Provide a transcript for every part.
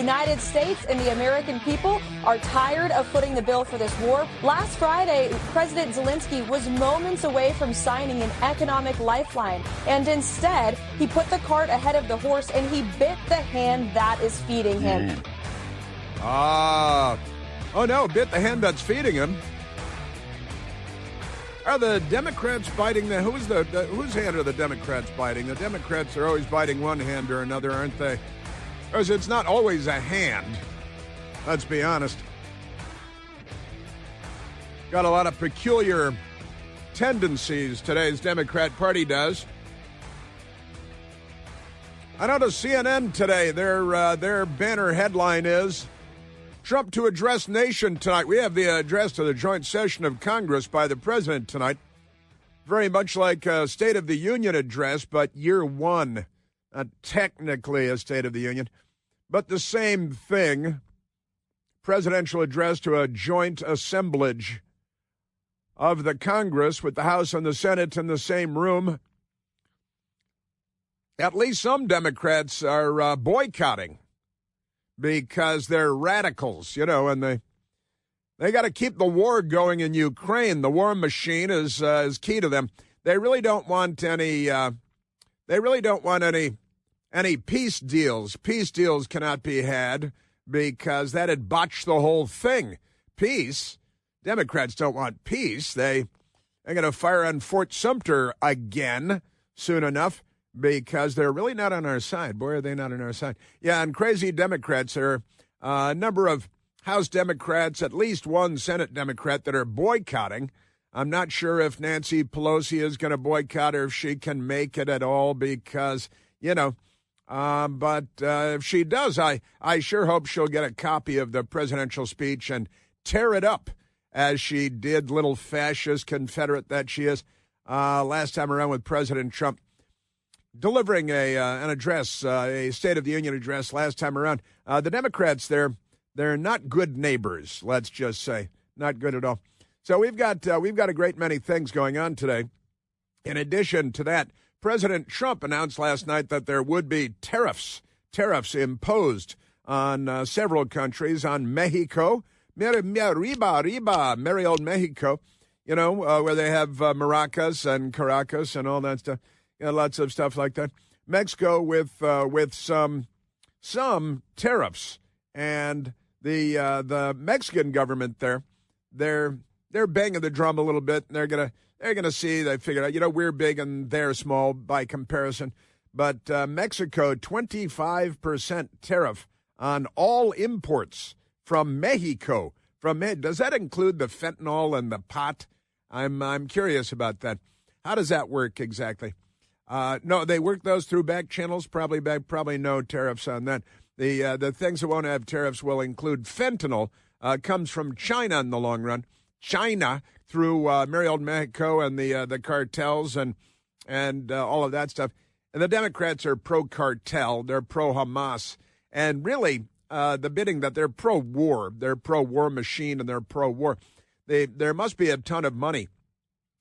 United States and the American people are tired of footing the bill for this war. Last Friday, President Zelensky was moments away from signing an economic lifeline, and instead, he put the cart ahead of the horse and he bit the hand that is feeding him. Oh no, bit the hand that's feeding him. Are the Democrats biting whose hand are the Democrats biting? The Democrats are always biting one hand or another, aren't they? Because it's not always a hand. Let's be honest. Got a lot of peculiar tendencies today's Democrat Party does. I noticed CNN today, their banner headline is Trump to address nation tonight. We have the address to the joint session of Congress by the president tonight. Very much like a State of the Union address, but year one. Not technically a State of the Union, but the same thing. Presidential address to a joint assemblage of the Congress with the House and the Senate in the same room. At least some Democrats are boycotting because they're radicals, and they got to keep the war going in Ukraine. The war machine is key to them. They really don't want any. Any peace deals. Peace deals cannot be had because that'd botch the whole thing. Peace. Democrats don't want peace. They're going to fire on Fort Sumter again soon enough, because they're really not on our side. Boy, are they not on our side. Yeah, and crazy Democrats are a number of House Democrats, at least one Senate Democrat that are boycotting. I'm not sure if Nancy Pelosi is going to boycott or if she can make it at all because, but if she does, I sure hope she'll get a copy of the presidential speech and tear it up as she did, little fascist Confederate that she is, last time around with President Trump. Delivering an address, a State of the Union address last time around. The Democrats, they're not good neighbors, let's just say. Not good at all. So we've got a great many things going on today. In addition to that, President Trump announced last night that there would be tariffs imposed on several countries, on Mexico, merry old Mexico, where they have maracas and caracas and all that stuff. Lots of stuff like that. Mexico with some tariffs, and the Mexican government they're banging the drum a little bit, and they're gonna see. They figured out, we're big and they're small by comparison, but Mexico 25% tariff on all imports from Mexico. Does that include the fentanyl and the pot? I'm curious about that. How does that work exactly? No, they work those through back channels, probably no tariffs on that. The things that won't have tariffs will include fentanyl, comes from China in the long run. China through merry old Mexico and the cartels and all of that stuff. And the Democrats are pro-cartel, they're pro-Hamas, and really the bidding that they're pro-war machine, and they're pro-war. There must be a ton of money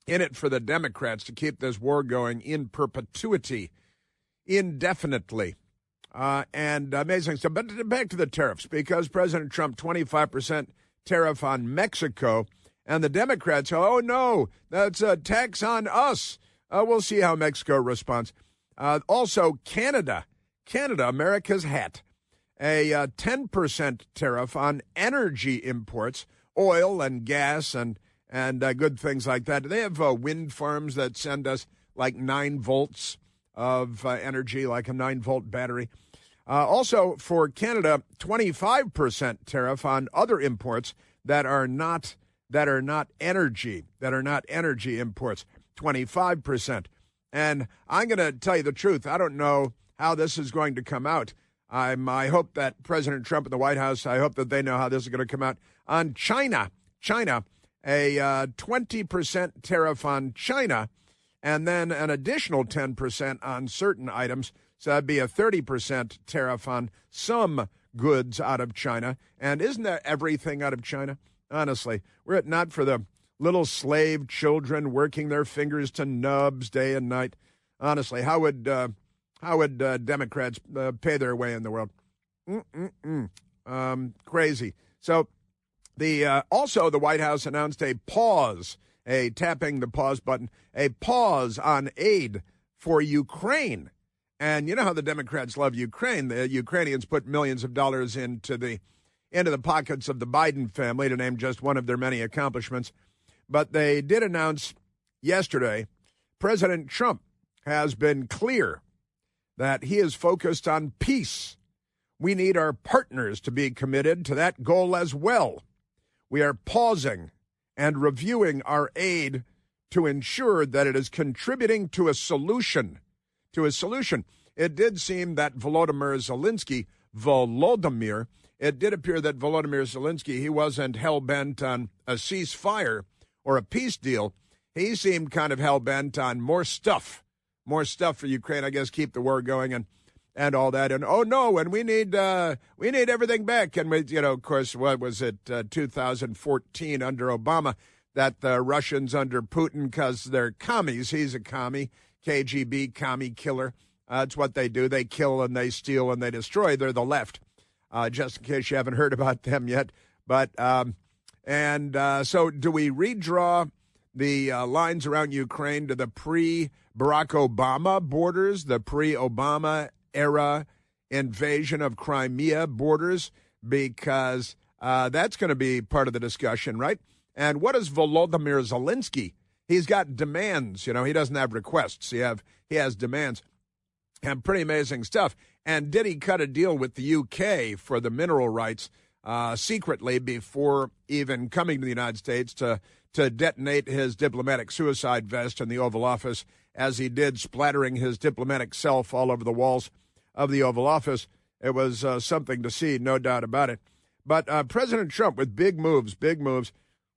in it for the Democrats to keep this war going in perpetuity, indefinitely. And amazing stuff. But back to the tariffs, because President Trump, 25% tariff on Mexico, and the Democrats, oh, no, that's a tax on us. We'll see how Mexico responds. Also, Canada, America's hat, a 10% tariff on energy imports, oil and gas and good things like that. They have wind farms that send us like 9 volts of energy, like a 9-volt battery. Also, for Canada, 25% tariff on other imports that are not energy imports, 25%. And I'm going to tell you the truth. I don't know how this is going to come out. I hope that President Trump and the White House, I hope that they know how this is going to come out. On China, a 20% tariff on China, and then an additional 10% on certain items. So that'd be a 30% tariff on some goods out of China. And isn't that everything out of China? Honestly, were it not for the little slave children working their fingers to nubs day and night, honestly, how would Democrats pay their way in the world? Crazy. So also the White House announced a pause, tapping the pause button, a pause on aid for Ukraine. And you know how the Democrats love Ukraine. The Ukrainians put millions of dollars into the pockets of the Biden family, to name just one of their many accomplishments. But they did announce yesterday, President Trump has been clear that he is focused on peace. We need our partners to be committed to that goal as well. We are pausing and reviewing our aid to ensure that it is contributing to a solution. It did seem that it did appear that Volodymyr Zelensky, he wasn't hell-bent on a ceasefire or a peace deal. He seemed kind of hell-bent on more stuff for Ukraine, I guess, keep the war going and all that. And, oh, no, and we need everything back. And, of course, what was it, 2014 under Obama, that the Russians under Putin, because they're commies, he's a commie, KGB, commie killer. That's what they do. They kill and they steal and they destroy. They're the left, just in case you haven't heard about them yet. But so do we redraw the lines around Ukraine to the pre-Barack Obama borders, the pre-Obama era invasion of Crimea borders? Because that's going to be part of the discussion, right? And what is Volodymyr Zelensky? He's got demands. He doesn't have requests. He has demands. And pretty amazing stuff. And did he cut a deal with the UK for the mineral rights secretly before even coming to the United States to detonate his diplomatic suicide vest in the Oval Office, as he did, splattering his diplomatic self all over the walls of the Oval Office? It was something to see, no doubt about it. But President Trump with big moves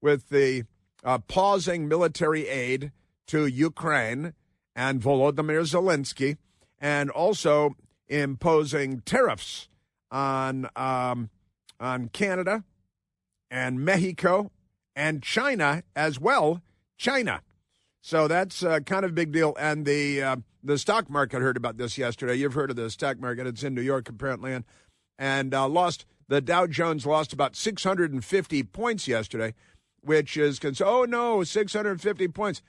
with the pausing military aid to Ukraine and Volodymyr Zelensky, and also imposing tariffs on Canada and Mexico and China as well. So that's kind of a big deal. And the stock market heard about this yesterday. You've heard of the stock market. It's in New York, apparently, and the Dow Jones lost about 650 points yesterday, which is, 650 points.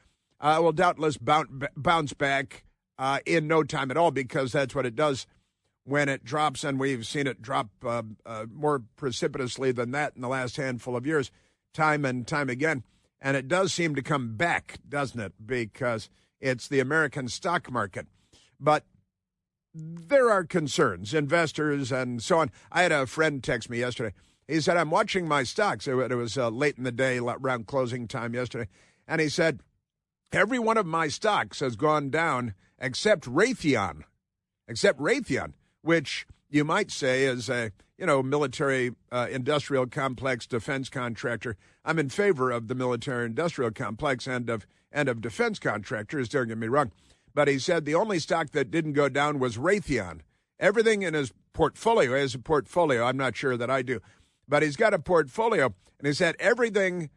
Will doubtless bounce back in no time at all, because that's what it does when it drops, and we've seen it drop more precipitously than that in the last handful of years, time and time again. And it does seem to come back, doesn't it? Because it's the American stock market. But there are concerns, investors and so on. I had a friend text me yesterday. He said, I'm watching my stocks. It was late in the day, around closing time yesterday. And he said, every one of my stocks has gone down except Raytheon, which you might say is a military industrial complex defense contractor. I'm in favor of the military industrial complex and of defense contractors, don't get me wrong. But he said the only stock that didn't go down was Raytheon. Everything in his portfolio, he has a portfolio, I'm not sure that I do, but he's got a portfolio, and he said everything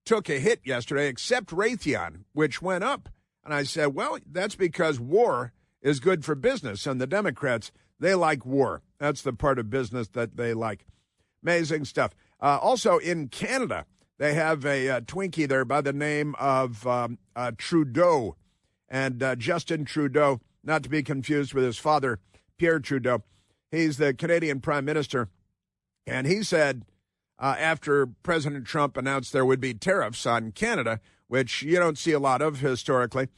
took a hit yesterday except Raytheon, which went up. And I said, well, that's because war is good for business, and the Democrats, they like war. That's the part of business that they like. Amazing stuff. Also in Canada, they have a Twinkie there by the name of Trudeau. And Justin Trudeau, not to be confused with his father, Pierre Trudeau. He's the Canadian Prime Minister. And he said after President Trump announced there would be tariffs on Canada, which you don't see a lot of historically.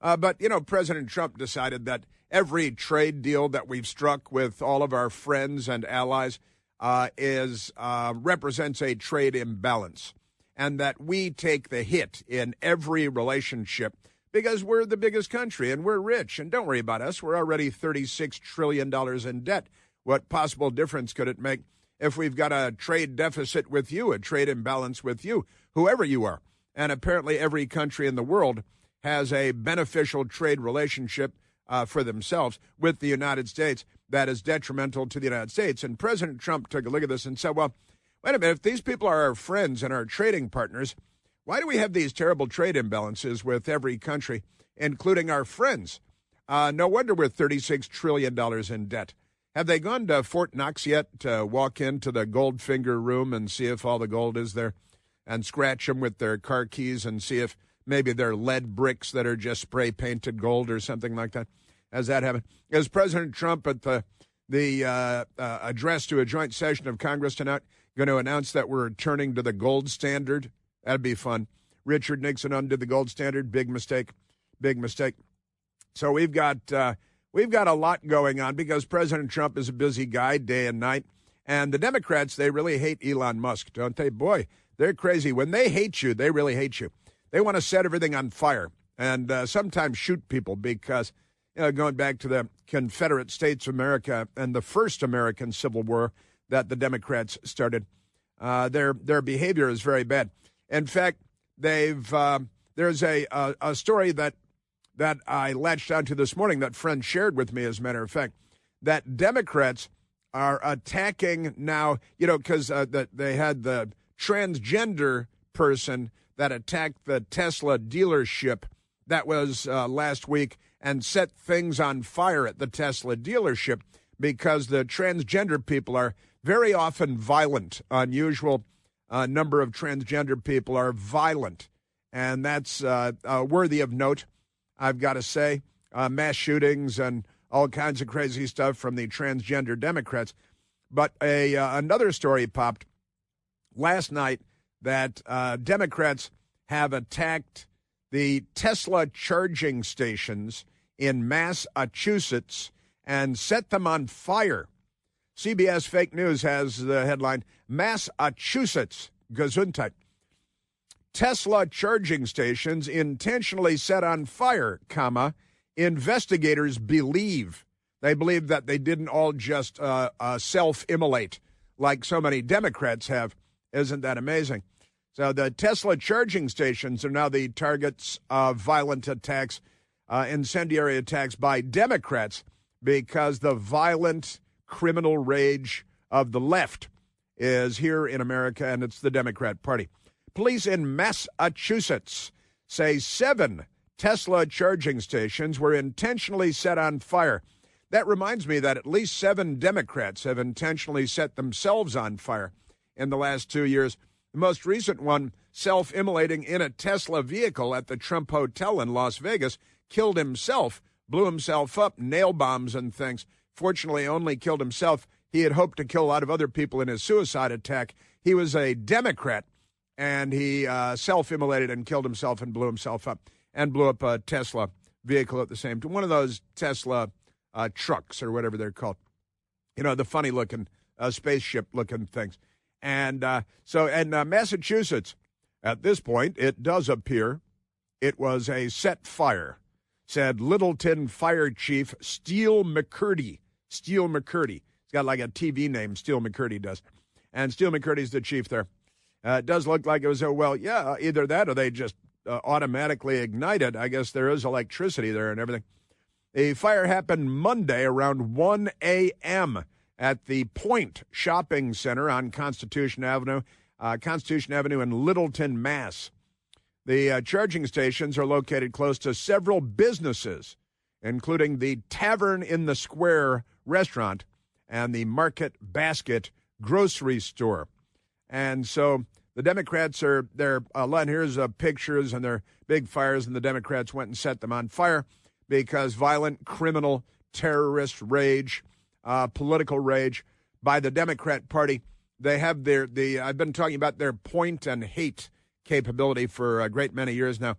But, President Trump decided that every trade deal that we've struck with all of our friends and allies represents a trade imbalance, and that we take the hit in every relationship because we're the biggest country and we're rich. And don't worry about us. We're already $36 trillion in debt. What possible difference could it make if we've got a trade deficit with you, a trade imbalance with you, whoever you are? And apparently every country in the world has a beneficial trade relationship for themselves with the United States that is detrimental to the United States. And President Trump took a look at this and said, well, wait a minute, if these people are our friends and our trading partners, why do we have these terrible trade imbalances with every country, including our friends? No wonder we're $36 trillion in debt. Have they gone to Fort Knox yet to walk into the Goldfinger room and see if all the gold is there and scratch them with their car keys and see if maybe they're lead bricks that are just spray-painted gold or something like that? Has that happened? Is President Trump at the address to a joint session of Congress tonight going to announce that we're returning to the gold standard? That'd be fun. Richard Nixon undid the gold standard. Big mistake. Big mistake. So we've got a lot going on because President Trump is a busy guy day and night. And the Democrats, they really hate Elon Musk, don't they? Boy, they're crazy. When they hate you, they really hate you. They want to set everything on fire and sometimes shoot people because, going back to the Confederate States of America and the first American Civil War that the Democrats started, their behavior is very bad. In fact, there's a story that I latched onto this morning that friend shared with me, as a matter of fact, that Democrats are attacking now, because they had the transgender person that attacked the Tesla dealership. That was last week, and set things on fire at the Tesla dealership because the transgender people are very often violent. Unusual number of transgender people are violent, and that's worthy of note, I've got to say. Mass shootings and all kinds of crazy stuff from the transgender Democrats. But another story popped last night that Democrats have attacked the Tesla charging stations in Massachusetts and set them on fire. CBS Fake News has the headline, Massachusetts Gesundheit. Tesla charging stations intentionally set on fire, investigators believe. They believe that they didn't all just self-immolate like so many Democrats have. Isn't that amazing? So the Tesla charging stations are now the targets of violent attacks, incendiary attacks by Democrats because the violent criminal rage of the left is here in America, and it's the Democrat Party. Police in Massachusetts say 7 Tesla charging stations were intentionally set on fire. That reminds me that at least 7 Democrats have intentionally set themselves on fire in the last 2 years. The most recent one, self-immolating in a Tesla vehicle at the Trump Hotel in Las Vegas, killed himself, blew himself up, nail bombs and things. Fortunately, only killed himself. He had hoped to kill a lot of other people in his suicide attack. He was a Democrat, and he self-immolated and killed himself and blew himself up and blew up a Tesla vehicle at the same time. One of those Tesla trucks or whatever they're called. The funny-looking spaceship-looking things. And Massachusetts, at this point, it does appear it was a set fire, said Littleton Fire Chief Steele McCurdy. Steele McCurdy. He's got like a TV name, Steele McCurdy does. And Steele McCurdy's the chief there. It does look like it was, either that or they just automatically ignited. I guess there is electricity there and everything. The fire happened Monday around 1 a.m. at the Point Shopping Center on Constitution Avenue in Littleton, Mass. The charging stations are located close to several businesses, including the Tavern in the Square restaurant and the Market Basket grocery store. And so the Democrats here's pictures and their big fires, and the Democrats went and set them on fire because violent criminal terrorist rage, political rage by the Democrat Party. They have I've been talking about their point and hate capability for a great many years now.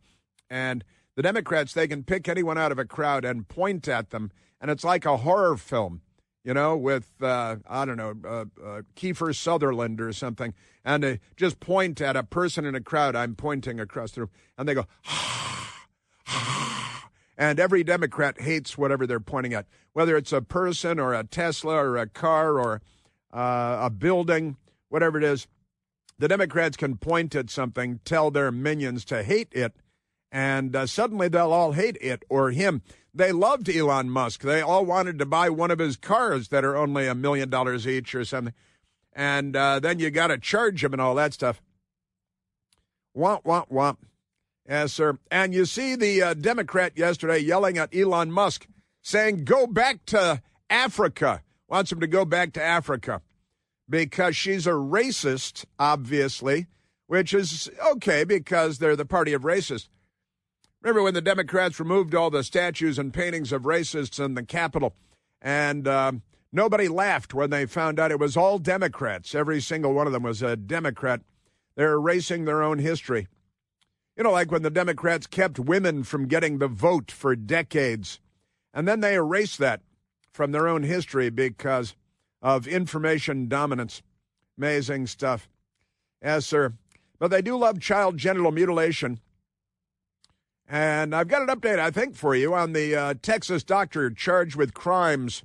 And the Democrats, they can pick anyone out of a crowd and point at them, and it's like a horror film, with, Kiefer Sutherland or something, and they just point at a person in a crowd. I'm pointing across the room, and they go, and every Democrat hates whatever they're pointing at, whether it's a person or a Tesla or a car or a building, whatever it is. The Democrats can point at something, tell their minions to hate it, and suddenly they'll all hate it or him. They loved Elon Musk. They all wanted to buy one of his cars that are only $1 million each or something. And then you got to charge him and all that stuff. Womp, womp, womp. Yes, sir. And you see the Democrat yesterday yelling at Elon Musk, saying, go back to Africa. wants them to go back to Africa because she's a racist, obviously, which is okay because they're the party of racists. Remember when the Democrats removed all the statues and paintings of racists in the Capitol, and nobody laughed when they found out it was all Democrats. Every single one of them was a Democrat. They're erasing their own history. You know, like when the Democrats kept women from getting the vote for decades, and then they erased that from their own history because of information dominance. Amazing stuff. Yes, sir. But they do love child genital mutilation. And I've got an update, I think, for you on the Texas doctor charged with crimes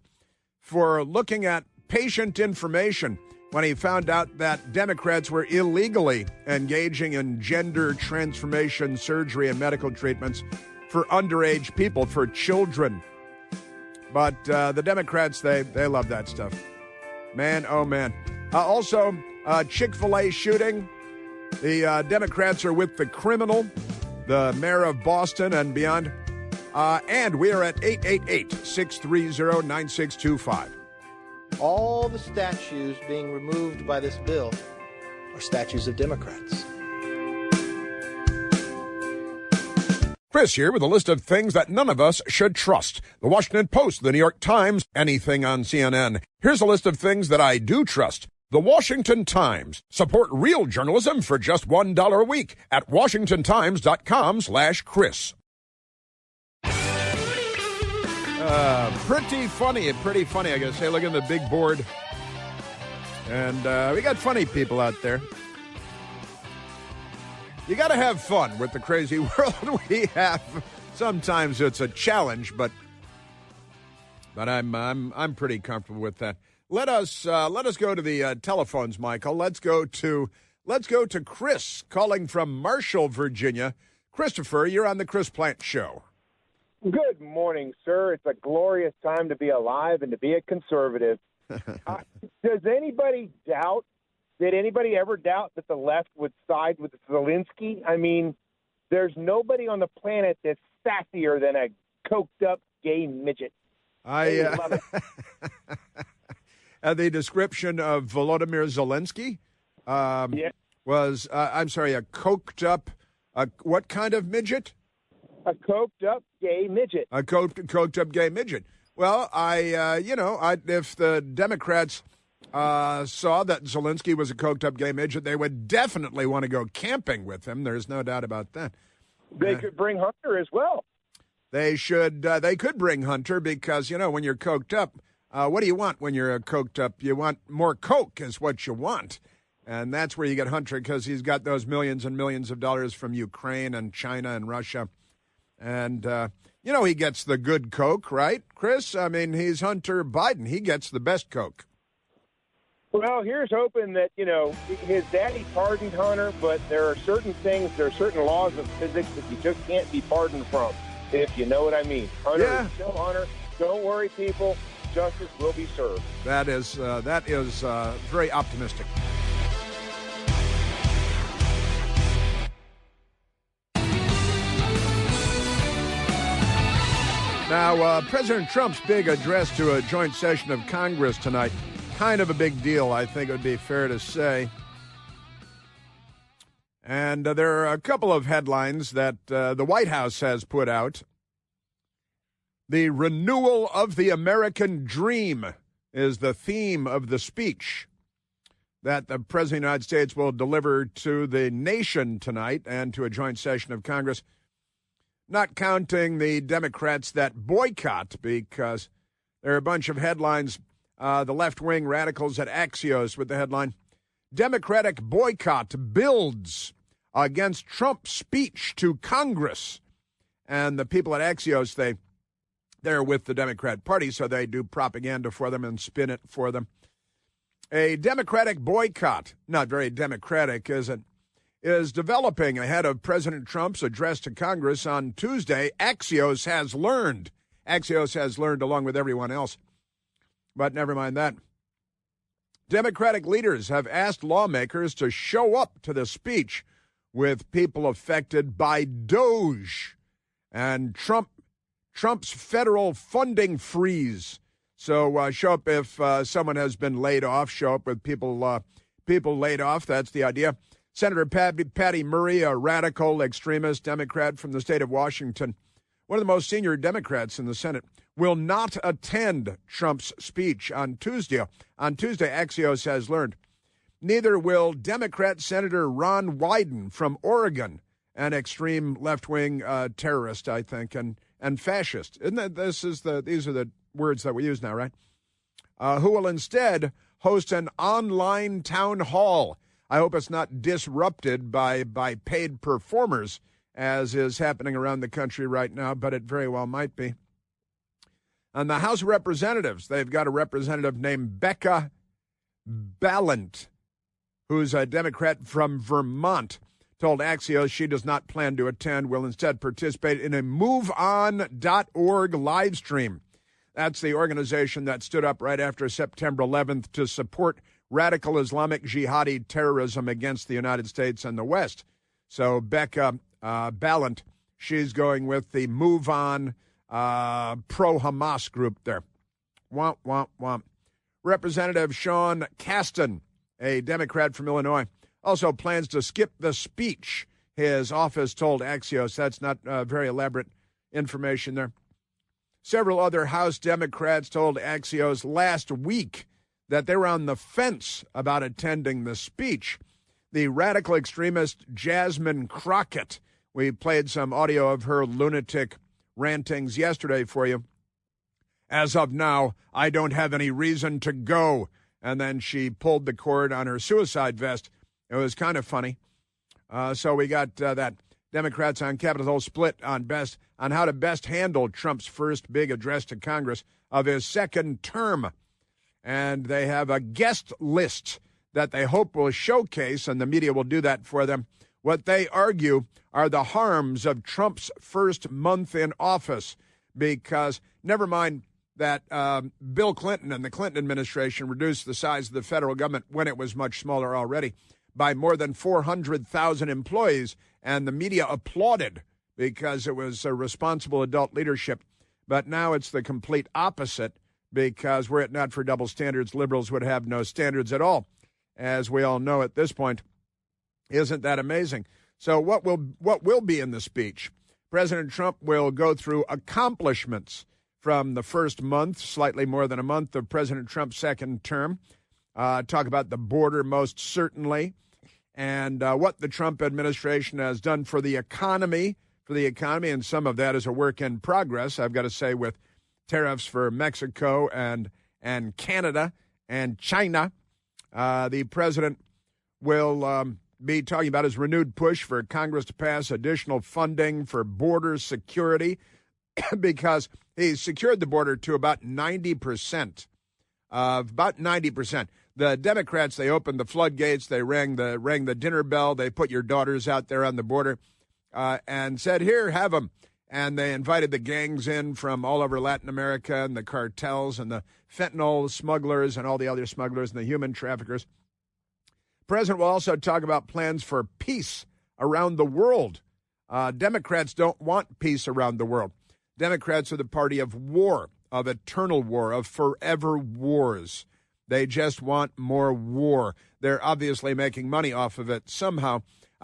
for looking at patient information when he found out that Democrats were illegally engaging in gender transformation surgery and medical treatments for underage people, for children. But the Democrats, they love that stuff. Man, oh man. Also, Chick-fil-A shooting. The Democrats are with the criminal, the mayor of Boston and beyond. And we are at 888-630-9625. All the statues being removed by this bill are statues of Democrats. Chris here with a list of things that none of us should trust. The Washington Post, the New York Times, anything on CNN. Here's a list of things that I do trust. The Washington Times. Support real journalism for just $1 a week at washingtontimes.com/Chris. Pretty funny, I guess. Hey, look at the big board. And we got funny people out there. You got to have fun with the crazy world we have. Sometimes it's a challenge, but I'm pretty comfortable with that. Let us go to the telephones, Michael. Let's go to Chris calling from Marshall, Virginia. Christopher, you're on the Chris Plante Show. Good morning, sir. It's a glorious time to be alive and to be a conservative. Does anybody doubt? Did anybody ever doubt that the left would side with Zelensky? I mean, there's nobody on the planet that's sassier than a coked-up gay midget. I love it. The description of Volodymyr Zelensky was, a coked-up, what kind of midget? A coked-up gay midget. A coked-up gay midget. Well, if the Democrats saw that Zelensky was a coked-up gay midget, they would definitely want to go camping with him. There's no doubt about that. They could bring Hunter as well. They should. They could bring Hunter because, when you're coked up, what do you want when you're coked up? You want more coke is what you want. And that's where you get Hunter because he's got those millions and millions of dollars from Ukraine and China and Russia. And, he gets the good coke, right, Chris? I mean, he's Hunter Biden. He gets the best coke. Well, here's hoping that, his daddy pardoned Hunter, but there are certain laws of physics that you just can't be pardoned from, if you know what I mean. Hunter is still Hunter. Don't worry, people. Justice will be served. That is very optimistic. Now, President Trump's big address to a joint session of Congress tonight, kind of a big deal, I think it would be fair to say. And there are a couple of headlines that the White House has put out. The renewal of the American dream is the theme of the speech that the President of the United States will deliver to the nation tonight and to a joint session of Congress, not counting the Democrats that boycott, because there are a bunch of headlines. The left-wing radicals at Axios with the headline, Democratic boycott builds against Trump's speech to Congress. And the people at Axios, they're with the Democrat Party, so they do propaganda for them and spin it for them. A Democratic boycott, not very democratic, is it? Is developing ahead of President Trump's address to Congress on Tuesday. Axios has learned along with everyone else. But never mind that. Democratic leaders have asked lawmakers to show up to the speech with people affected by DOGE and Trump's federal funding freeze. So show up if someone has been laid off. Show up with people laid off. That's the idea. Senator Patty Murray, a radical extremist Democrat from the state of Washington, one of the most senior Democrats in the Senate, will not attend Trump's speech on Tuesday. On Tuesday, Axios has learned. Neither will Democrat Senator Ron Wyden from Oregon, an extreme left-wing terrorist, I think, and fascist. Isn't that these are the words that we use now, right? Who will instead host an online town hall. I hope it's not disrupted by paid performers, as is happening around the country right now, but it very well might be. And the House of Representatives, they've got a representative named Becca Balint, who's a Democrat from Vermont, told Axios she does not plan to attend, will instead participate in a MoveOn.org live stream. That's the organization that stood up right after September 11th to support radical Islamic jihadi terrorism against the United States and the West. So Becca Balint, she's going with the MoveOn pro-Hamas group there. Womp, womp, womp. Representative Sean Casten, a Democrat from Illinois, also plans to skip the speech. His office told Axios. That's not very elaborate information there. Several other House Democrats told Axios last week that they were on the fence about attending the speech. The radical extremist Jasmine Crockett, we played some audio of her lunatic rantings yesterday for you. As of now, I don't have any reason to go. And then she pulled the cord on her suicide vest. It was kind of funny. So we got that. Democrats on Capitol Hill split on how to best handle Trump's first big address to Congress of his second term. And they have a guest list that they hope will showcase, and the media will do that for them, what they argue are the harms of Trump's first month in office. Because never mind that Bill Clinton and the Clinton administration reduced the size of the federal government when it was much smaller already by more than 400,000 employees, and the media applauded because it was a responsible adult leadership. But now it's the complete opposite, because were it not for double standards, liberals would have no standards at all, as we all know at this point. Isn't that amazing? So what will be in the speech? President Trump will go through accomplishments from the first month, slightly more than a month, of President Trump's second term. Talk about the border most certainly, and what the Trump administration has done for the economy, and some of that is a work in progress, I've got to say, with tariffs for Mexico and Canada and China. The president will be talking about his renewed push for Congress to pass additional funding for border security, because he secured the border to about 90%. The Democrats, they opened the floodgates, they rang the dinner bell, they put your daughters out there on the border and said, here, have them. And they invited the gangs in from all over Latin America, and the cartels and the fentanyl smugglers and all the other smugglers and the human traffickers. The president will also talk about plans for peace around the world. Democrats don't want peace around the world. Democrats are the party of war, of eternal war, of forever wars. They just want more war. They're obviously making money off of it somehow.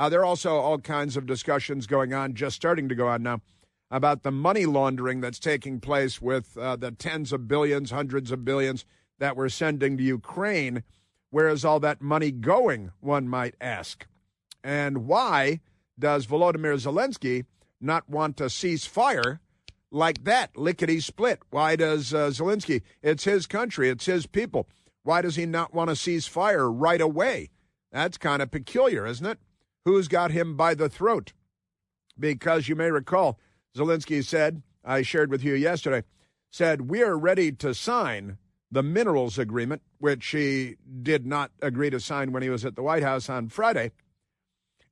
There are also all kinds of discussions going on, just starting to go on now, about the money laundering that's taking place with the tens of billions, hundreds of billions that we're sending to Ukraine. Where is all that money going, one might ask? And why does Volodymyr Zelensky not want to cease fire like that, lickety-split? Why does Zelensky, it's his country, it's his people, why does he not want to cease fire right away? That's kind of peculiar, isn't it? Who's got him by the throat? Because you may recall, Zelensky said, I shared with you yesterday, said, we are ready to sign the minerals agreement, which he did not agree to sign when he was at the White House on Friday.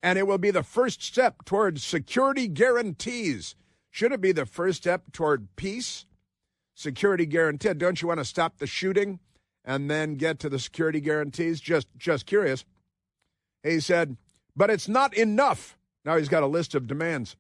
And it will be the first step towards security guarantees. Should it be the first step toward peace? Security guarantee. Don't you want to stop the shooting and then get to the security guarantees? Just curious. He said, but it's not enough. Now he's got a list of demands.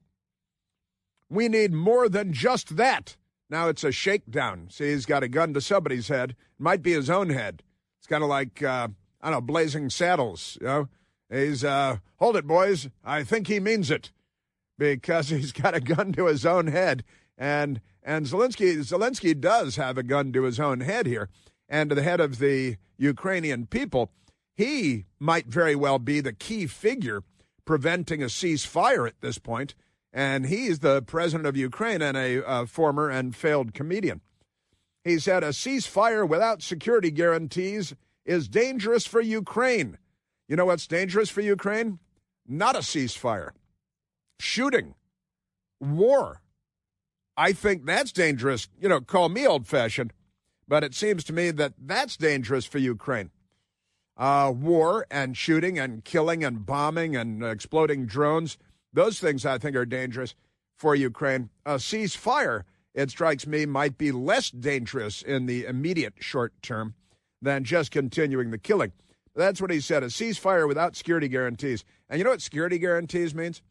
We need more than just that. Now it's a shakedown. See, he's got a gun to somebody's head. It might be his own head. It's kind of like, I don't know, Blazing Saddles. You know, he's, hold it, boys. I think he means it, because he's got a gun to his own head. And Zelensky does have a gun to his own head here, and to the head of the Ukrainian people. He might very well be the key figure preventing a ceasefire at this point, and he's the president of Ukraine and a former and failed comedian. He said a ceasefire without security guarantees is dangerous for Ukraine. You know what's dangerous for Ukraine? Not a ceasefire. Shooting. War. I think that's dangerous. You know, call me old-fashioned, but it seems to me that that's dangerous for Ukraine. War and shooting and killing and bombing and exploding drones, those things I think are dangerous for Ukraine. A ceasefire, it strikes me, might be less dangerous in the immediate short term than just continuing the killing. That's what he said, a ceasefire without security guarantees. And you know what security guarantees means?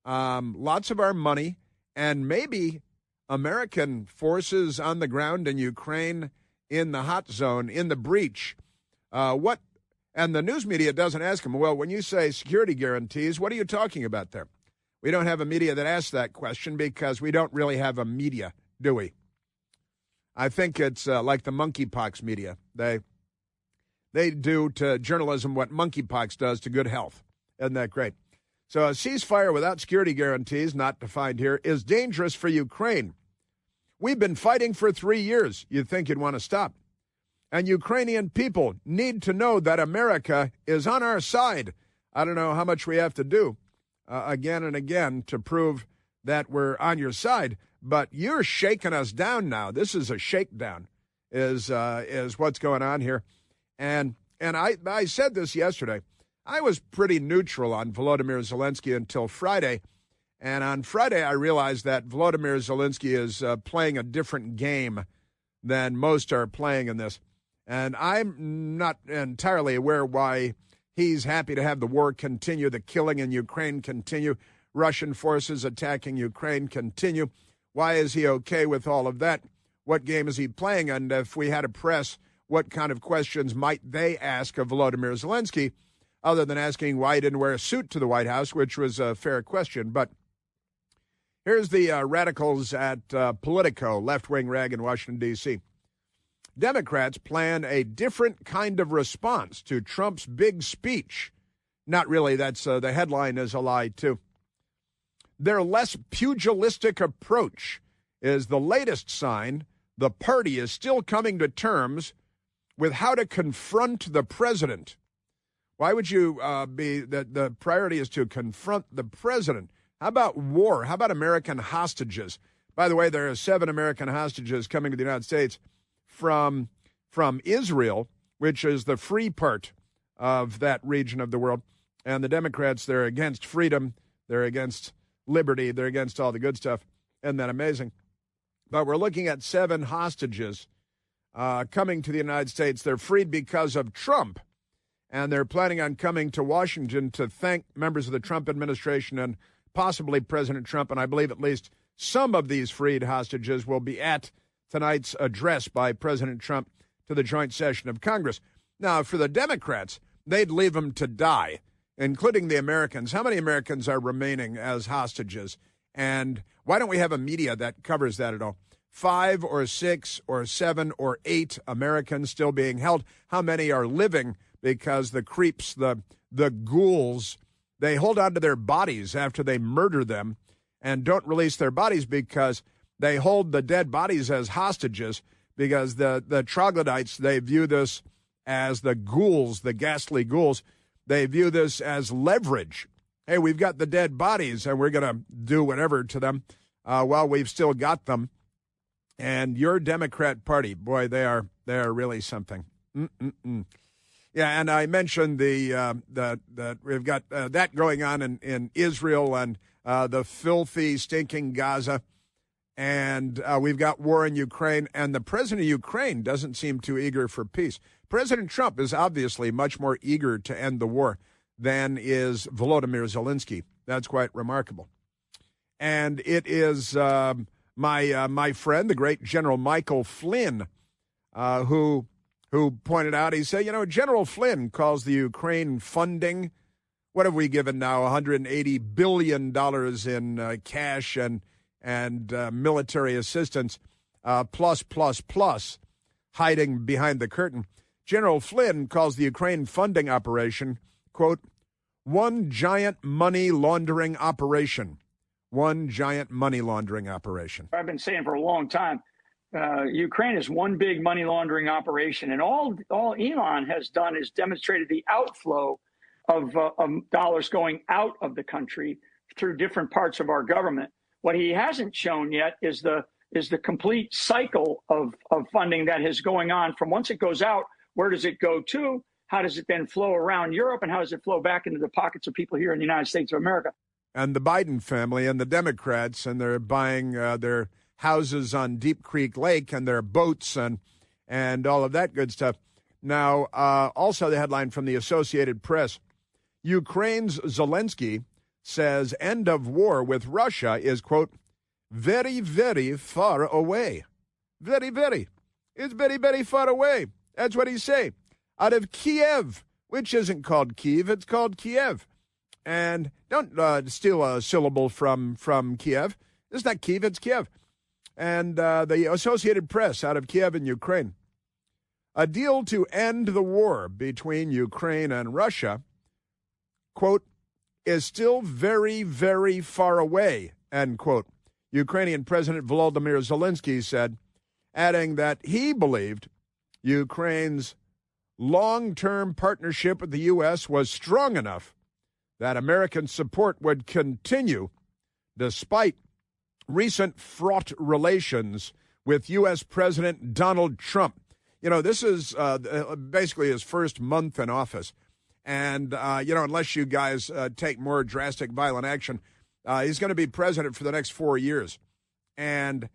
Lots of our money and maybe American forces on the ground in Ukraine, in the hot zone, in the breach. And the news media doesn't ask him, well, when you say security guarantees, what are you talking about there? We don't have a media that asks that question because we don't really have a media, do we? I think it's like the monkeypox media. They do to journalism what monkeypox does to good health. Isn't that great? So a ceasefire without security guarantees, not defined here, is dangerous for Ukraine. We've been fighting for 3 years. You'd think you'd want to stop. And Ukrainian people need to know that America is on our side. I don't know how much we have to do again and again to prove that we're on your side, but you're shaking us down now. This is a shakedown, is what's going on here. And I said this yesterday. I was pretty neutral on Volodymyr Zelensky until Friday. And on Friday, I realized that Volodymyr Zelensky is playing a different game than most are playing in this. And I'm not entirely aware why he's happy to have the war continue, the killing in Ukraine continue, Russian forces attacking Ukraine continue. Why is he okay with all of that? What game is he playing? And if we had a press, what kind of questions might they ask of Volodymyr Zelensky, other than asking why he didn't wear a suit to the White House, which was a fair question. But here's the radicals at Politico, left-wing rag in Washington, D.C. Democrats plan a different kind of response to Trump's big speech. Not really. That's the headline is a lie, too. Their less pugilistic approach is the latest sign the party is still coming to terms with how to confront the president. Why would you be that the priority is to confront the president? How about war? How about American hostages? By the way, there are 7 American hostages coming to the United States from Israel, which is the free part of that region of the world. And the Democrats, they're against freedom. They're against liberty. They're against all the good stuff. Isn't that amazing? But we're looking at 7 hostages coming to the United States. They're freed because of Trump. And they're planning on coming to Washington to thank members of the Trump administration and possibly President Trump. And I believe at least some of these freed hostages will be at tonight's address by President Trump to the joint session of Congress. Now, for the Democrats, they'd leave them to die, including the Americans. How many Americans are remaining as hostages? And why don't we have a media that covers that at all? 5 or 6 or 7 or 8 Americans still being held. How many are living because the creeps, the ghouls, they hold on to their bodies after they murder them and don't release their bodies because they hold the dead bodies as hostages because the troglodytes, they view this as the ghouls, the ghastly ghouls. They view this as leverage. Hey, we've got the dead bodies and we're going to do whatever to them while we've still got them. And your Democrat Party, boy, they are really something. Yeah, and I mentioned that we've got that going on in Israel and the filthy, stinking Gaza. And we've got war in Ukraine, and the president of Ukraine doesn't seem too eager for peace. President Trump is obviously much more eager to end the war than is Volodymyr Zelensky. That's quite remarkable. And it is my friend, the great General Michael Flynn, who pointed out, he said, General Flynn calls the Ukraine funding, what have we given now, $180 billion in cash and military assistance, plus, hiding behind the curtain. General Flynn calls the Ukraine funding operation, quote, one giant money laundering operation. One giant money laundering operation. I've been saying for a long time, Ukraine is one big money laundering operation, and all Elon has done is demonstrated the outflow of dollars going out of the country through different parts of our government. What he hasn't shown yet is the complete cycle of funding that is going on from once it goes out. Where does it go to? How does it then flow around Europe? And how does it flow back into the pockets of people here in the United States of America? And the Biden family and the Democrats, and they're buying their houses on Deep Creek Lake and their boats and all of that good stuff. Now, also the headline from the Associated Press, Ukraine's Zelensky says end of war with Russia is, quote, very, very far away. Very, very. It's very, very far away. That's what he's saying. Out of Kiev, which isn't called Kyiv, it's called Kiev. And don't steal a syllable from Kiev. It's not Kyiv, it's Kiev. And the Associated Press out of Kiev in Ukraine. A deal to end the war between Ukraine and Russia, quote, is still very, very far away, end quote. Ukrainian President Volodymyr Zelensky said, adding that he believed Ukraine's long-term partnership with the U.S. was strong enough that American support would continue despite recent fraught relations with U.S. President Donald Trump. This is basically his first month in office. And, unless you guys take more drastic, violent action, he's going to be president for the next 4 years. And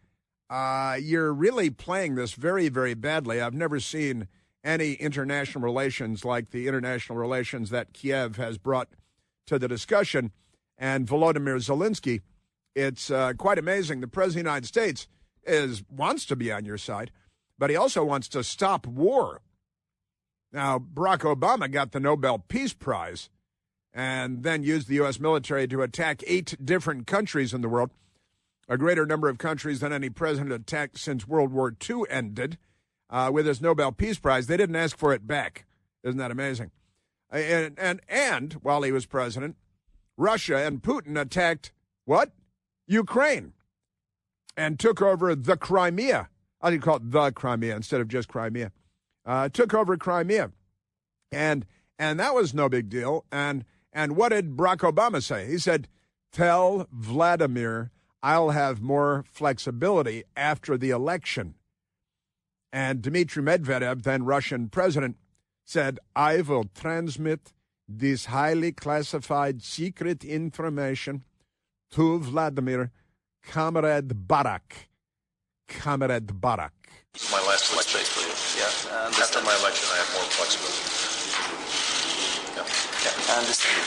you're really playing this very, very badly. I've never seen any international relations like the international relations that Kiev has brought to the discussion. And Volodymyr Zelensky, it's quite amazing. The President of the United States wants to be on your side, but he also wants to stop war. Now, Barack Obama got the Nobel Peace Prize and then used the U.S. military to attack 8 different countries in the world, a greater number of countries than any president attacked since World War II ended. With his Nobel Peace Prize, they didn't ask for it back. Isn't that amazing? And while he was president, Russia and Putin attacked what? Ukraine, and took over the Crimea. I did call it the Crimea instead of just Crimea. Took over Crimea, and that was no big deal. And what did Barack Obama say? He said, "Tell Vladimir I'll have more flexibility after the election." And Dmitry Medvedev, then Russian president, said, "I will transmit this highly classified secret information to Vladimir, Comrade Barak." Comrade Barak. My last election for you. Yeah. After my election, I have more flexibility. Yeah, I understand.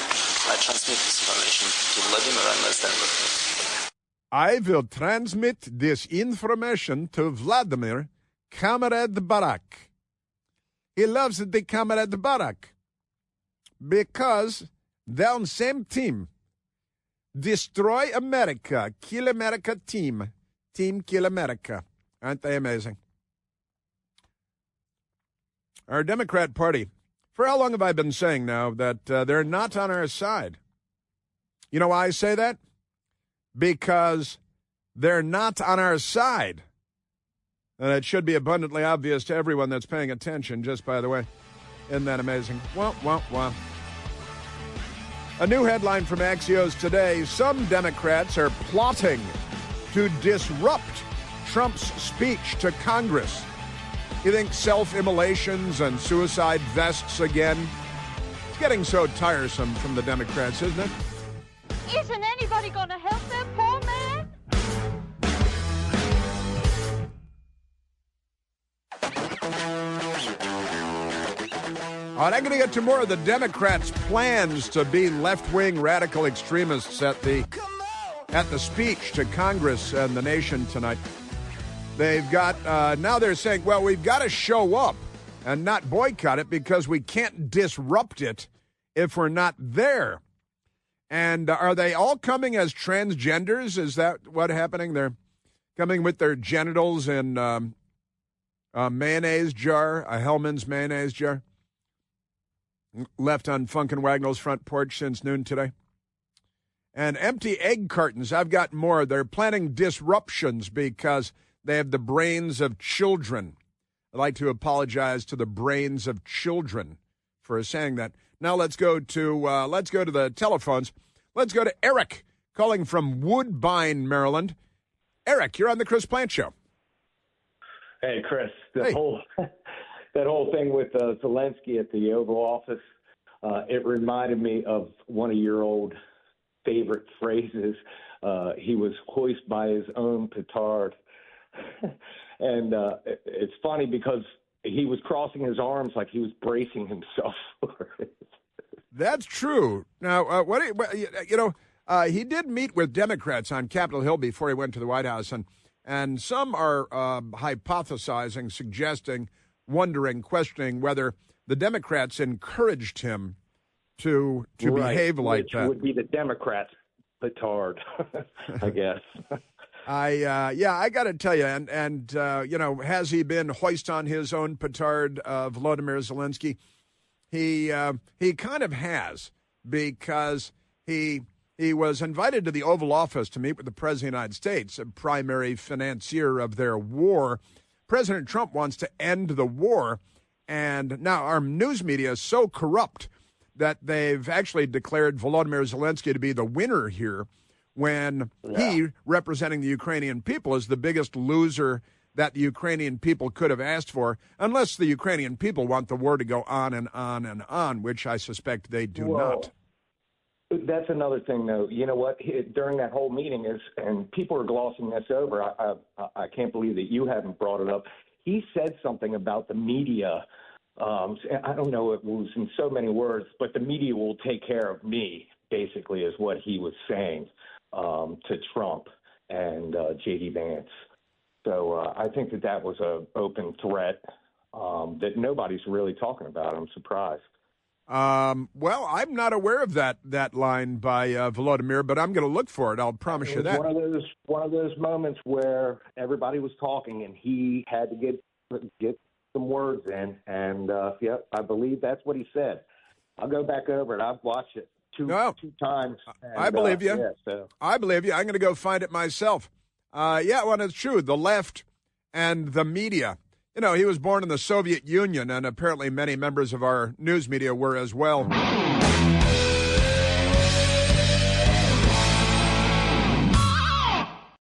I transmit this information to Vladimir and understand. I will transmit this information to Vladimir, Comrade Barak. He loves the Comrade Barak because they're on the same team. Destroy America, kill America team. Team kill America. Aren't they amazing? Our Democrat Party, for how long have I been saying now that they're not on our side? You know why I say that? Because they're not on our side. And it should be abundantly obvious to everyone that's paying attention, just by the way. Isn't that amazing? Wah, wah, wah. A new headline from Axios today. Some Democrats are plotting to disrupt Trump's speech to Congress. You think self-immolations and suicide vests again? It's getting so tiresome from the Democrats, isn't it? Isn't anybody going to help that poor man? All right, I'm going to get to more of the Democrats' plans to be left-wing radical extremists at the at the speech to Congress and the nation tonight. They've got, now they're saying, well, we've got to show up and not boycott it because we can't disrupt it if we're not there. And are they all coming as transgenders? Is that what's happening? They're coming with their genitals in a mayonnaise jar, a Hellman's mayonnaise jar, left on Funk and Wagnall's front porch since noon today. And empty egg cartons. I've got more. They're planning disruptions because they have the brains of children. I'd like to apologize to the brains of children for saying that. Now let's go to the telephones. Let's go to Eric calling from Woodbine, Maryland. Eric, you're on the Chris Plante Show. Hey, Chris. That whole thing with Zelensky at the Oval Office, it reminded me of one of your old favorite phrases. He was hoisted by his own petard. And it's funny because he was crossing his arms like he was bracing himself for it. That's true. Now, he did meet with Democrats on Capitol Hill before he went to the White House, and some are hypothesizing, suggesting, wondering, questioning whether the Democrats encouraged him to behave like that. Which would be the Democrats' petard, I guess. I got to tell you, and has he been hoist on his own petard, Volodymyr Zelensky? He kind of has, because he was invited to the Oval Office to meet with the President of the United States, a primary financier of their war. President Trump wants to end the war, and now our news media is so corrupt that they've actually declared Volodymyr Zelensky to be the winner here, when he, representing the Ukrainian people, is the biggest loser that the Ukrainian people could have asked for, unless the Ukrainian people want the war to go on and on and on, which I suspect they do not. That's another thing, though. You know what? During that whole meeting, and people are glossing this over, I can't believe that you haven't brought it up. He said something about the media. I don't know, it was in so many words, but the media will take care of me, basically, is what he was saying to Trump and J.D. Vance. So I think that was an open threat that nobody's really talking about. I'm surprised. Well, I'm not aware of that line by Volodymyr, but I'm going to look for it. I'll promise you that. One of those moments where everybody was talking and he had to get some words in, and I believe that's what he said. I'll go back over it. I've watched it two times. And, I believe you. I believe you. I'm going to go find it myself. It's true. The left and the media. You know, he was born in the Soviet Union, and apparently many members of our news media were as well.